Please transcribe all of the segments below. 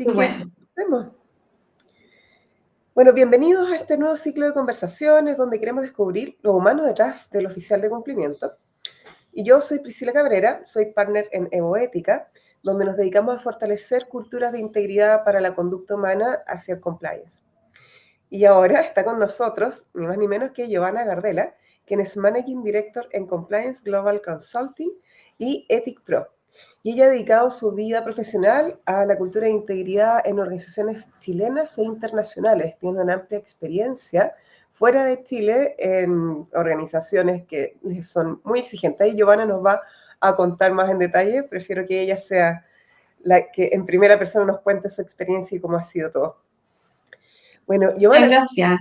Así Qué que, bueno. comencemos. Bueno, bienvenidos a este nuevo ciclo de conversaciones donde queremos descubrir lo humano detrás del oficial de cumplimiento. Y yo soy Priscila Cabrera, soy partner en Evoética, donde nos dedicamos a fortalecer culturas de integridad para la conducta humana hacia el compliance. Y ahora está con nosotros, ni más ni menos que Giovanna Gardela, quien es Managing Director en Compliance Global Consulting y Ethic Pro. Y ella ha dedicado su vida profesional a la cultura de integridad en organizaciones chilenas e internacionales. Tiene una amplia experiencia fuera de Chile en organizaciones que son muy exigentes. Y Giovanna nos va a contar más en detalle. Prefiero que ella sea la que en primera persona nos cuente su experiencia y cómo ha sido todo. Bueno, Muchas Giovanna, gracias,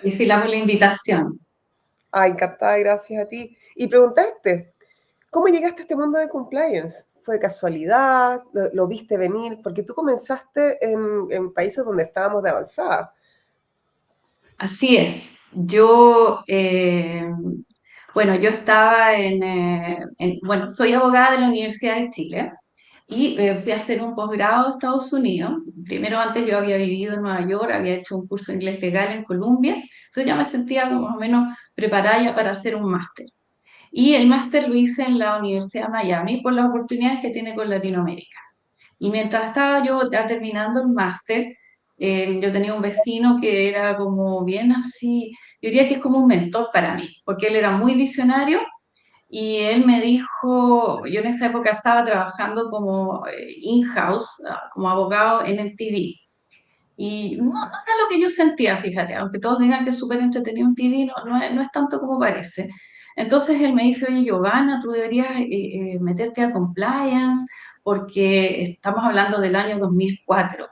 Priscila, por la invitación. encantada, gracias a ti. Y preguntarte, ¿cómo llegaste a este mundo de compliance? ¿Fue de casualidad? ¿Lo viste venir? Porque tú comenzaste en países donde estábamos de avanzada. Así es. Yo estaba bueno, soy abogada de la Universidad de Chile y fui a hacer un posgrado a Estados Unidos. Primero, antes yo había vivido en Nueva York, había hecho un curso de inglés legal en Columbia, entonces ya me sentía como más o menos preparada ya para hacer un máster. Y el máster lo hice en la Universidad de Miami por las oportunidades que tiene con Latinoamérica. Y mientras estaba yo ya terminando el máster, yo tenía un vecino que era como bien así, yo diría que es como un mentor para mí, porque él era muy visionario y él me dijo, yo en esa época estaba trabajando como in-house, como abogado en el TV. Y no era lo que yo sentía, fíjate, aunque todos digan que es súper entretenido un TV, no es tanto como parece. Entonces él me dice, oye, Giovanna, tú deberías meterte a compliance porque estamos hablando del año 2004,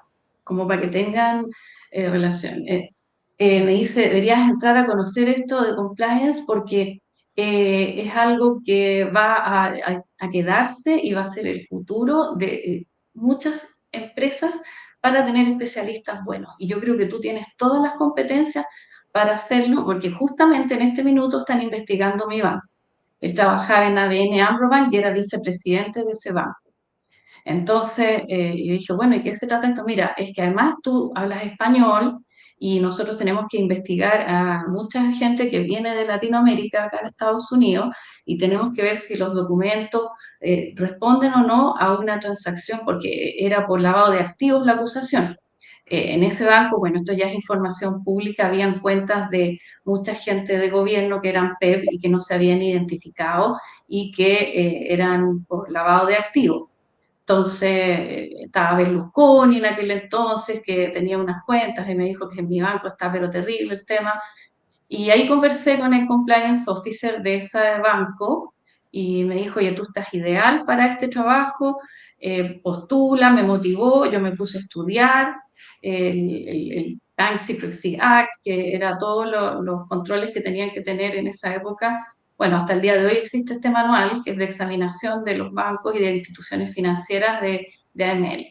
como para que tengan relación. Me dice, deberías entrar a conocer esto de compliance porque es algo que va a quedarse y va a ser el futuro de muchas empresas para tener especialistas buenos. Y yo creo que tú tienes todas las competencias para hacerlo, porque justamente en este minuto están investigando mi banco. Él trabajaba en ABN AMRO Bank y era vicepresidente de ese banco. Entonces, yo dije, bueno, ¿y qué se trata esto? Mira, es que además tú hablas español y nosotros tenemos que investigar a mucha gente que viene de Latinoamérica, acá en Estados Unidos, y tenemos que ver si los documentos responden o no a una transacción, porque era por lavado de activos la acusación. En ese banco, bueno, esto ya es información pública, habían cuentas de mucha gente de gobierno que eran PEP y que no se habían identificado y que eran por lavado de activos. Entonces, estaba Berlusconi en aquel entonces, que tenía unas cuentas y me dijo que en mi banco está pero terrible el tema. Y ahí conversé con el compliance officer de ese banco y me dijo, oye, tú estás ideal para este trabajo, postula, me motivó, yo me puse a estudiar el Bank Secrecy Act, que era todos los controles que tenían que tener en esa época. Bueno, hasta el día de hoy existe este manual que es de examinación de los bancos y de instituciones financieras de AML.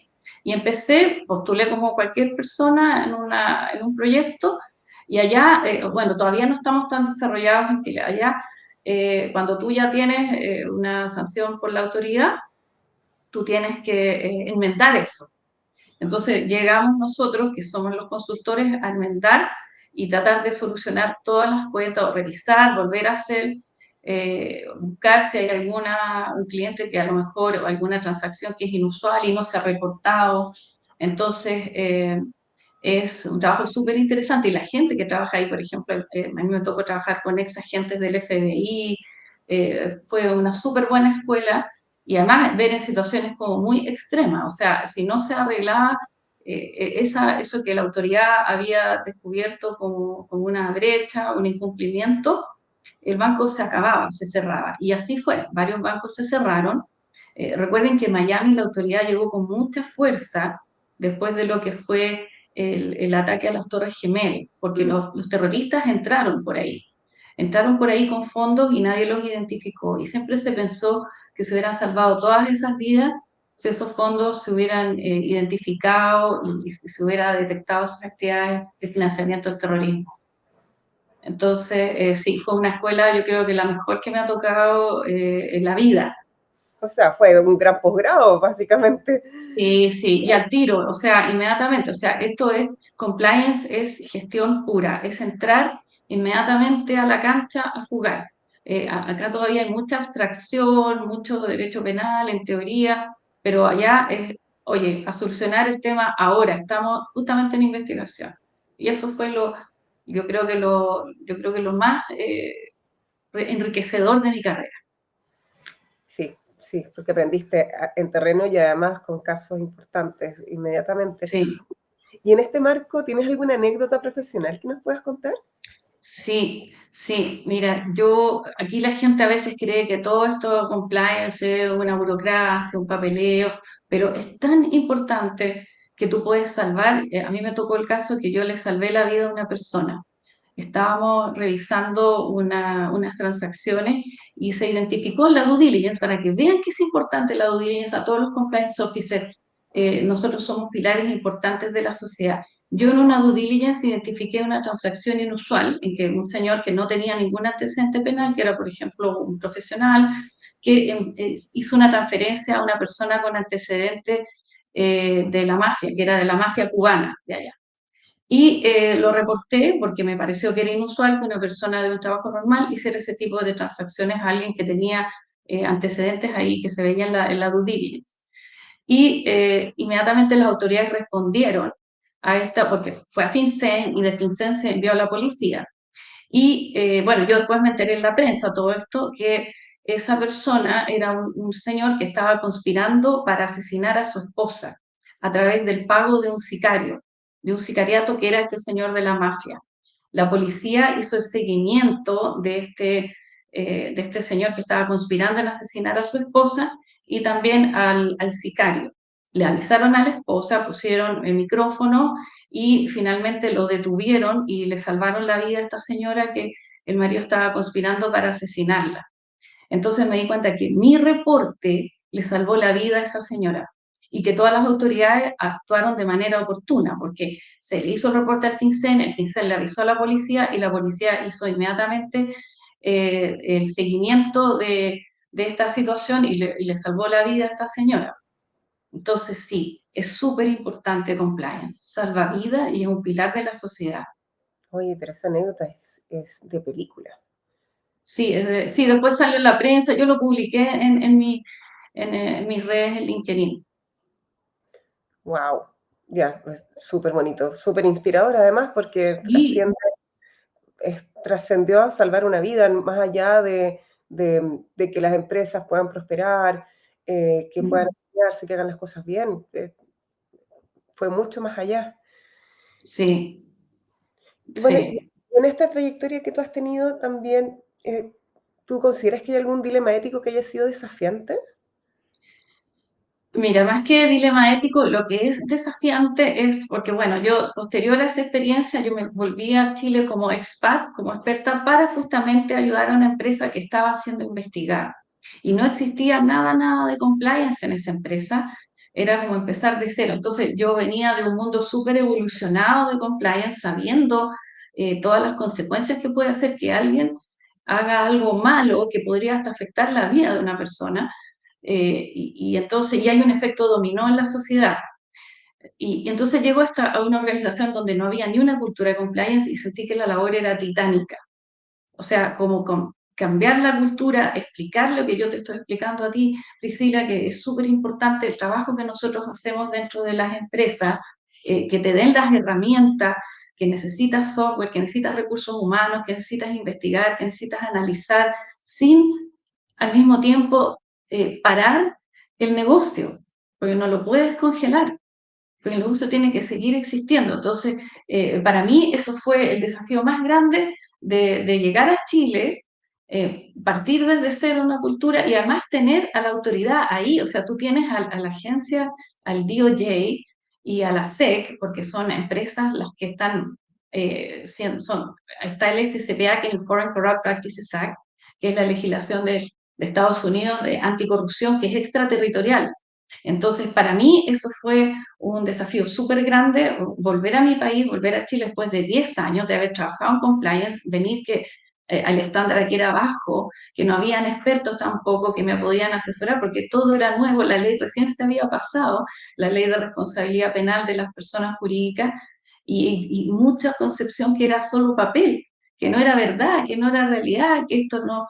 Y empecé, postulé como cualquier persona en un proyecto y allá, bueno, todavía no estamos tan desarrollados en Chile. Allá, cuando tú ya tienes una sanción por la autoridad, tú tienes que enmendar eso. Entonces, llegamos nosotros, que somos los consultores, a enmendar y tratar de solucionar todas las cuentas, o revisar, volver a hacer, buscar si hay un cliente que a lo mejor, o alguna transacción que es inusual y no se ha reportado. Entonces, es un trabajo súper interesante y la gente que trabaja ahí, por ejemplo, a mí me tocó trabajar con ex agentes del FBI, fue una súper buena escuela y además ver en situaciones como muy extremas, o sea, si no se arreglaba eso que la autoridad había descubierto como una brecha, un incumplimiento, el banco se acababa, se cerraba. Y así fue, varios bancos se cerraron. Recuerden que en Miami la autoridad llegó con mucha fuerza después de lo que fue el ataque a las Torres Gemelas, porque Mm. los terroristas entraron por ahí con fondos y nadie los identificó. Y siempre se pensó que se hubieran salvado todas esas vidas si esos fondos se hubieran identificado y se hubiera detectado esas actividades de financiamiento del terrorismo. Entonces, sí, fue una escuela, yo creo que la mejor que me ha tocado en la vida. O sea, fue un gran posgrado, básicamente. Sí, sí, y al tiro, o sea, inmediatamente, o sea, esto es, compliance es gestión pura, es entrar inmediatamente a la cancha a jugar. Acá todavía hay mucha abstracción, mucho derecho penal en teoría, pero allá es, oye, a solucionar el tema ahora, estamos justamente en investigación. Y eso fue yo creo que lo más enriquecedor de mi carrera. Sí, sí, porque aprendiste en terreno y además con casos importantes inmediatamente. Sí. Y en este marco, ¿tienes alguna anécdota profesional que nos puedas contar? Sí, sí, mira, aquí la gente a veces cree que todo esto compliance es una burocracia, un papeleo, pero es tan importante que tú puedes salvar. A mí me tocó el caso que yo le salvé la vida a una persona. Estábamos revisando unas transacciones y se identificó la due diligence para que vean que es importante la due diligence a todos los compliance officers. Nosotros somos pilares importantes de la sociedad. Yo en una due diligence identifiqué una transacción inusual en que un señor que no tenía ningún antecedente penal, que era por ejemplo un profesional, que hizo una transferencia a una persona con antecedentes de la mafia, que era de la mafia cubana de allá. Y lo reporté porque me pareció que era inusual que una persona de un trabajo normal hiciera ese tipo de transacciones a alguien que tenía antecedentes ahí que se veían en la due diligence. Y inmediatamente las autoridades respondieron a esta, porque fue a FinCEN y de FinCEN se envió a la policía. Y bueno, yo después me enteré en la prensa todo esto, que esa persona era un señor que estaba conspirando para asesinar a su esposa a través del pago de un sicario, de un sicariato que era este señor de la mafia. La policía hizo el seguimiento de este señor que estaba conspirando en asesinar a su esposa y también al sicario. Le avisaron a la esposa, pusieron el micrófono y finalmente lo detuvieron y le salvaron la vida a esta señora que el marido estaba conspirando para asesinarla. Entonces me di cuenta que mi reporte le salvó la vida a esa señora y que todas las autoridades actuaron de manera oportuna, porque se le hizo el reporte al FinCEN, el FinCEN le avisó a la policía y la policía hizo inmediatamente el seguimiento de esta situación y le salvó la vida a esta señora. Entonces sí, es súper importante compliance, salva vida y es un pilar de la sociedad. Oye, pero esa anécdota es de película. Sí, sí, después salió en la prensa, yo lo publiqué en mis redes en LinkedIn. Wow, ya, pues, súper bonito, súper inspirador además porque Sí, trascendió a salvar una vida más allá de que las empresas puedan prosperar, que puedan emplearse, que hagan las cosas bien. Fue mucho más allá. sí, Y bueno, sí. y en esta trayectoria que tú has tenido también, ¿tú consideras que hay algún dilema ético que haya sido desafiante? Mira, más que dilema ético, lo que es desafiante es, porque bueno, yo posterior a esa experiencia, yo me volví a Chile como expat, como experta, para justamente ayudar a una empresa que estaba siendo investigada. Y no existía nada de compliance en esa empresa, era como empezar de cero. Entonces yo venía de un mundo súper evolucionado de compliance, sabiendo todas las consecuencias que puede hacer que alguien haga algo malo que podría hasta afectar la vida de una persona y entonces ya hay un efecto dominó en la sociedad. Y entonces llego a una organización donde no había ni una cultura de compliance y sentí que la labor era titánica. O sea, como cambiar la cultura, explicar lo que yo te estoy explicando a ti, Priscila, que es súper importante el trabajo que nosotros hacemos dentro de las empresas, que te den las herramientas, que necesitas software, que necesitas recursos humanos, que necesitas investigar, que necesitas analizar, sin al mismo tiempo parar el negocio, porque no lo puedes congelar, porque el negocio tiene que seguir existiendo. Entonces, para mí eso fue el desafío más grande de llegar a Chile, partir desde cero una cultura y además tener a la autoridad ahí, o sea, tú tienes a la agencia, al DOJ y a la SEC, porque son empresas las que están, está el FCPA, que es el Foreign Corrupt Practices Act, que es la legislación de Estados Unidos de anticorrupción, que es extraterritorial. Entonces, para mí eso fue un desafío súper grande, volver a mi país, volver a Chile después de 10 años de haber trabajado en compliance, venir que al estándar que era bajo, que no habían expertos tampoco que me podían asesorar, porque todo era nuevo, la ley recién se había pasado, la ley de responsabilidad penal de las personas jurídicas, y mucha concepción que era solo papel, que no era verdad, que no era realidad, que esto no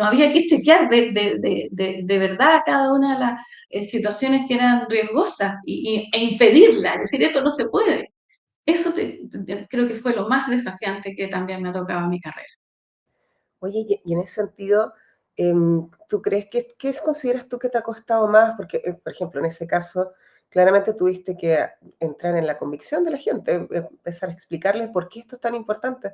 había que chequear de verdad cada una de las situaciones que eran riesgosas e impedirlas, es decir, esto no se puede. Eso creo que fue lo más desafiante que también me ha tocado en mi carrera. Oye, y en ese sentido, ¿tú crees que qué consideras tú que te ha costado más? Porque, por ejemplo, en ese caso, claramente tuviste que entrar en la convicción de la gente, empezar a explicarles por qué esto es tan importante.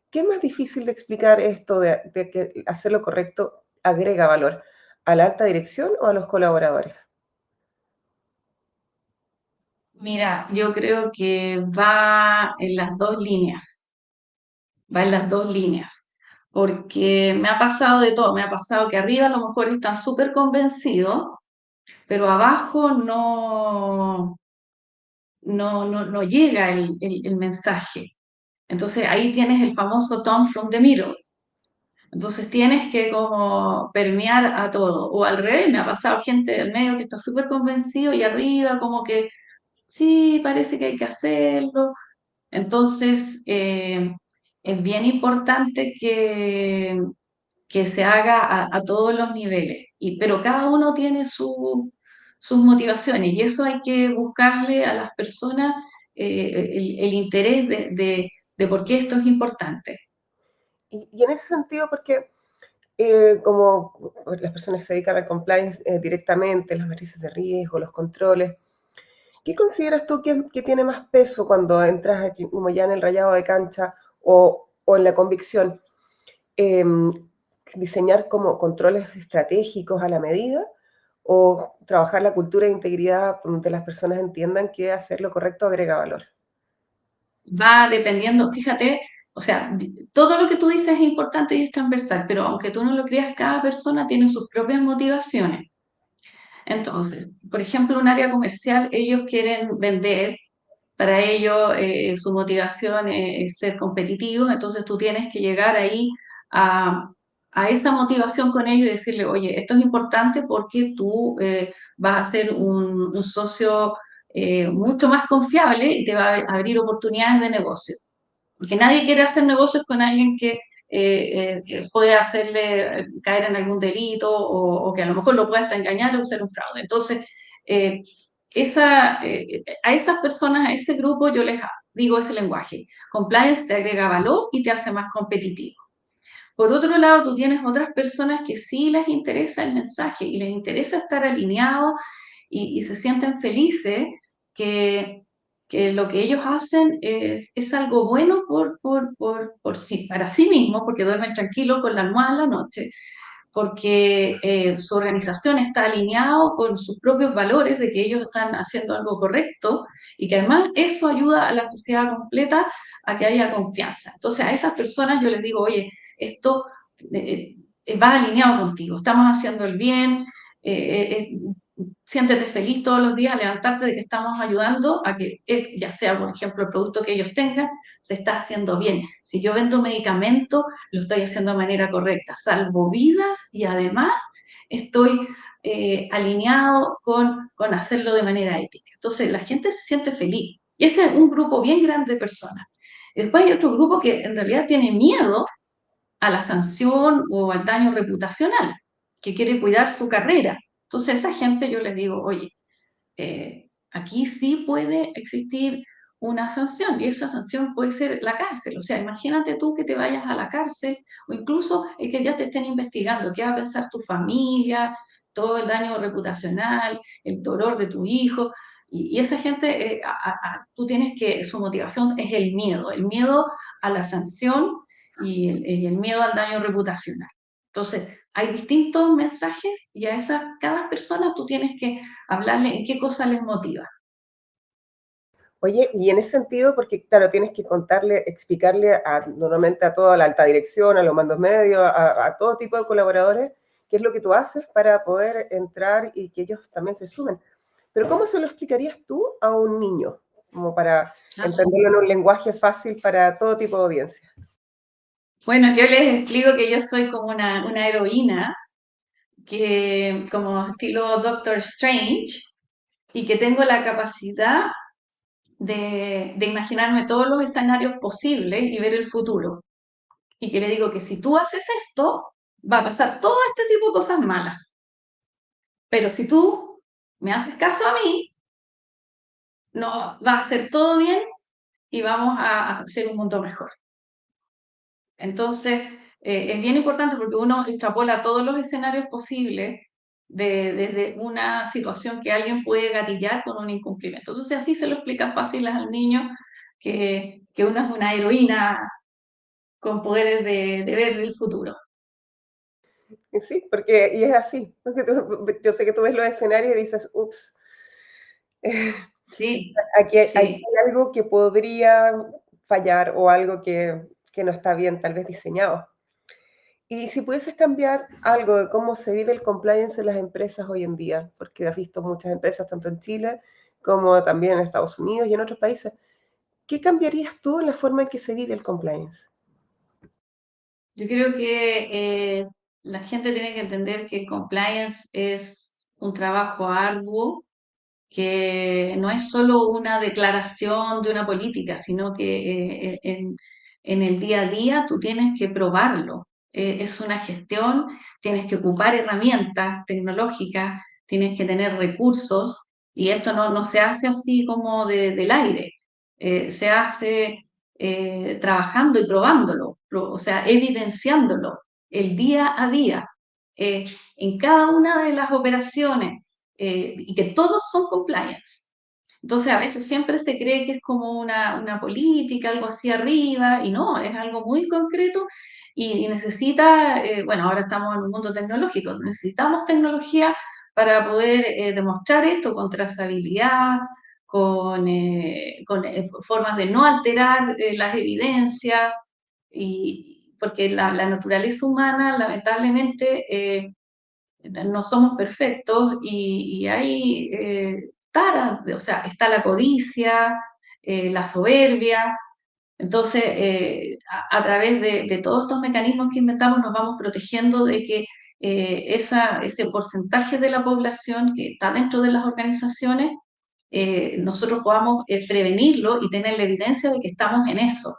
¿Qué es más difícil de explicar esto de que hacer lo correcto agrega valor? ¿A la alta dirección o a los colaboradores? Mira, yo creo que va en las dos líneas, va en las dos líneas, porque me ha pasado de todo, me ha pasado que arriba a lo mejor están súper convencidos, pero abajo no llega el mensaje. Entonces ahí tienes el famoso Tom from the middle. Entonces tienes que como permear a todo. O al revés, me ha pasado gente del medio que está súper convencido y arriba como que sí, parece que hay que hacerlo. Entonces es bien importante que se haga a todos los niveles. Pero cada uno tiene sus motivaciones y eso hay que buscarle a las personas el interés de por qué esto es importante. Y en ese sentido, porque como las personas que se dedican al compliance directamente, las matrices de riesgo, los controles, ¿qué consideras tú que tiene más peso cuando entras aquí, como ya en el rayado de cancha o en la convicción? Em, ¿Diseñar como controles estratégicos a la medida o trabajar la cultura de integridad donde las personas entiendan que hacer lo correcto agrega valor? Va dependiendo, fíjate, o sea, todo lo que tú dices es importante y es transversal, pero aunque tú no lo creas, cada persona tiene sus propias motivaciones. Entonces, por ejemplo, un área comercial, ellos quieren vender, para ello su motivación es ser competitivos, entonces tú tienes que llegar ahí a, a esa motivación con ellos y decirle, oye, esto es importante porque tú vas a ser un socio mucho más confiable y te va a abrir oportunidades de negocio. Porque nadie quiere hacer negocios con alguien que puede hacerle caer en algún delito o que a lo mejor lo pueda hasta engañar o ser un fraude. Entonces, eh, a esas personas, a ese grupo, yo les digo ese lenguaje. Compliance te agrega valor y te hace más competitivo. Por otro lado, tú tienes otras personas que sí les interesa el mensaje y les interesa estar alineados y se sienten felices que, que lo que ellos hacen es algo bueno por sí, para sí mismos, porque duermen tranquilos con la almohada en la noche, porque su organización está alineado con sus propios valores de que ellos están haciendo algo correcto y que además eso ayuda a la sociedad completa a que haya confianza. Entonces a esas personas yo les digo, oye, esto va alineado contigo, estamos haciendo el bien, siéntete feliz todos los días, levantarte de que estamos ayudando a que, ya sea, por ejemplo, el producto que ellos tengan, se está haciendo bien. Si yo vendo medicamentos, lo estoy haciendo de manera correcta, salvo vidas y además estoy alineado con hacerlo de manera ética. Entonces, la gente se siente feliz. Y ese es un grupo bien grande de personas. Después hay otro grupo que en realidad tiene miedo a la sanción o al daño reputacional, que quiere cuidar su carrera. Entonces, a esa gente yo les digo, oye, aquí sí puede existir una sanción y esa sanción puede ser la cárcel. O sea, imagínate tú que te vayas a la cárcel o incluso que ya te estén investigando, qué va a pensar tu familia, todo el daño reputacional, el dolor de tu hijo. Y esa gente, tú tienes que, su motivación es el miedo a la sanción y el miedo al daño reputacional. Entonces, hay distintos mensajes y a esas, cada persona tú tienes que hablarle en qué cosa les motiva. Oye, y en ese sentido, porque claro, tienes que contarle, explicarle normalmente a toda la alta dirección, a los mandos medios, a todo tipo de colaboradores, qué es lo que tú haces para poder entrar y que ellos también se sumen. Pero ¿cómo se lo explicarías tú a un niño? Como para Ah, entenderlo en un lenguaje fácil para todo tipo de audiencia. Bueno, yo les explico que yo soy como una heroína, que como estilo Doctor Strange, y que tengo la capacidad de imaginarme todos los escenarios posibles y ver el futuro. Y que le digo que si tú haces esto, va a pasar todo este tipo de cosas malas. Pero si tú me haces caso a mí, no va a ser todo bien y vamos a hacer un mundo mejor. Entonces, es bien importante porque uno extrapola todos los escenarios posibles desde una situación que alguien puede gatillar con un incumplimiento. Entonces, así se lo explica fácil al niño que uno es una heroína con poderes de ver el futuro. Y sí, porque y es así, porque yo sé que tú ves los escenarios y dices, ups, Sí, aquí sí. hay algo que podría fallar o algo que no está bien, tal vez diseñado. Y si pudieses cambiar algo de cómo se vive el compliance en las empresas hoy en día, porque has visto muchas empresas tanto en Chile como también en Estados Unidos y en otros países, ¿qué cambiarías tú en la forma en que se vive el compliance? Yo creo que la gente tiene que entender que compliance es un trabajo arduo, que no es solo una declaración de una política, sino que en el día a día tú tienes que probarlo. Es una gestión, tienes que ocupar herramientas tecnológicas, tienes que tener recursos, y esto no se hace así como del aire. Se hace trabajando y probándolo, o sea, evidenciándolo el día a día, eh, en cada una de las operaciones, y que todos son compliance. Entonces, a veces siempre se cree que es como una política, algo así arriba, y no, es algo muy concreto y necesita, bueno, ahora estamos en un mundo tecnológico, necesitamos tecnología para poder demostrar esto con trazabilidad, con formas de no alterar las evidencias, y porque la naturaleza humana, lamentablemente, no somos perfectos y hay taras, o sea, está la codicia, la soberbia. Entonces, a través de todos estos mecanismos que inventamos, nos vamos protegiendo de que ese porcentaje de la población que está dentro de las organizaciones, nosotros podamos prevenirlo y tener la evidencia de que estamos en eso.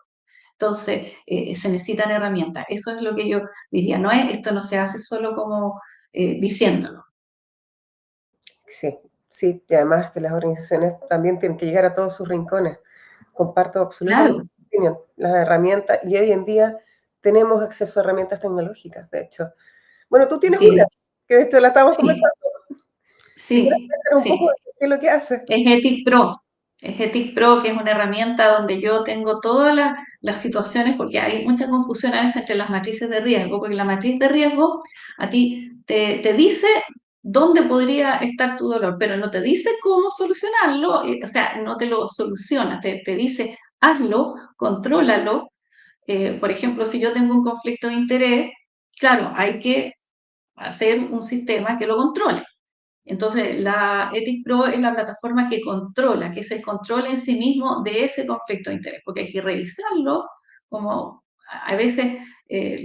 Entonces, se necesitan herramientas. Eso es lo que yo diría. Esto no se hace solo como diciéndolo. Sí, sí, y además que las organizaciones también tienen que llegar a todos sus rincones. Comparto absolutamente Claro, tu opinión. Las herramientas, y hoy en día tenemos acceso a herramientas tecnológicas, de hecho. Bueno, tú tienes una, sí, que de hecho la estamos sí, conversando. Si quieres sí, contar un poco sí. de qué es lo que hace. Es Ethic Pro. Es Ethic Pro, que es una herramienta donde yo tengo todas las situaciones, porque hay mucha confusión a veces entre las matrices de riesgo, porque la matriz de riesgo a ti te dice dónde podría estar tu dolor, pero no te dice cómo solucionarlo, o sea, no te lo soluciona, te dice hazlo, contrólalo. Por ejemplo, si yo tengo un conflicto de interés, claro, hay que hacer un sistema que lo controle. Entonces, la Ethic Pro es la plataforma que controla, que es el control en sí mismo de ese conflicto de interés, porque hay que revisarlo, como a veces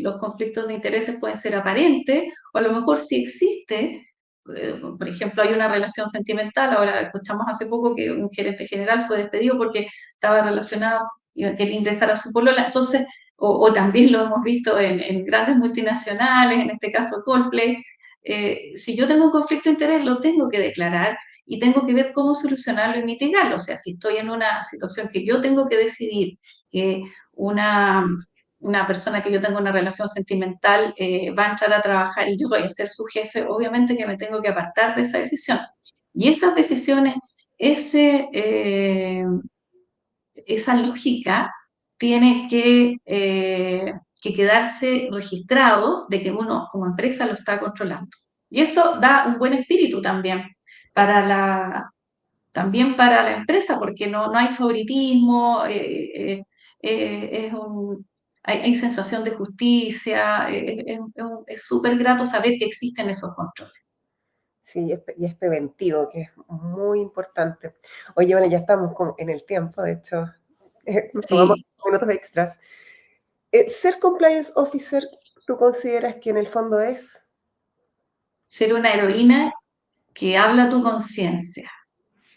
los conflictos de intereses pueden ser aparentes, o a lo mejor si existe, por ejemplo, hay una relación sentimental. Ahora escuchamos hace poco que un gerente general fue despedido porque estaba relacionado y quería ingresar a su polola. Entonces, o también lo hemos visto en grandes multinacionales, en este caso Coldplay. Si yo tengo un conflicto de interés, lo tengo que declarar y tengo que ver cómo solucionarlo y mitigarlo. O sea, si estoy en una situación que yo tengo que decidir que una, una persona que yo tengo una relación sentimental va a entrar a trabajar y yo voy a ser su jefe, obviamente que me tengo que apartar de esa decisión. Y esas decisiones, ese, esa lógica tiene que quedarse registrado de que uno como empresa lo está controlando. Y eso da un buen espíritu también para también para la empresa, porque no hay favoritismo, hay sensación de justicia, es súper grato saber que existen esos controles. Sí, y es preventivo, que es muy importante. Oye, bueno, ya estamos como en el tiempo, de hecho, nos tomamos Sí, minutos extras. Ser compliance officer, ¿tú consideras que en el fondo es? Ser una heroína que habla a tu conciencia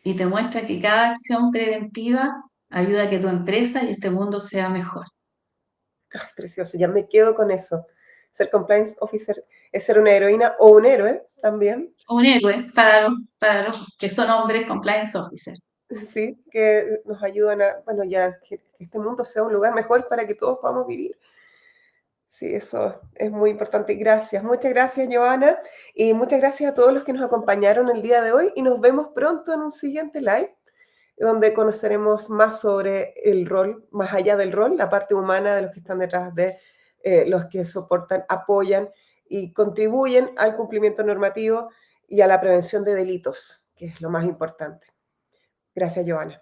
y te muestra que cada acción preventiva ayuda a que tu empresa y este mundo sea mejor. Ay, precioso, ya me quedo con eso. Ser compliance officer es ser una heroína o un héroe también, Un héroe para los que son hombres compliance officer. sí, que nos ayudan a, bueno, ya que este mundo sea un lugar mejor para que todos podamos vivir. Sí, eso es muy importante. Gracias, muchas gracias, Joana, y muchas gracias a todos los que nos acompañaron el día de hoy y nos vemos pronto en un siguiente live donde conoceremos más sobre el rol, más allá del rol, la parte humana de los que están detrás de los que soportan, apoyan y contribuyen al cumplimiento normativo y a la prevención de delitos, que es lo más importante. Gracias, Joana.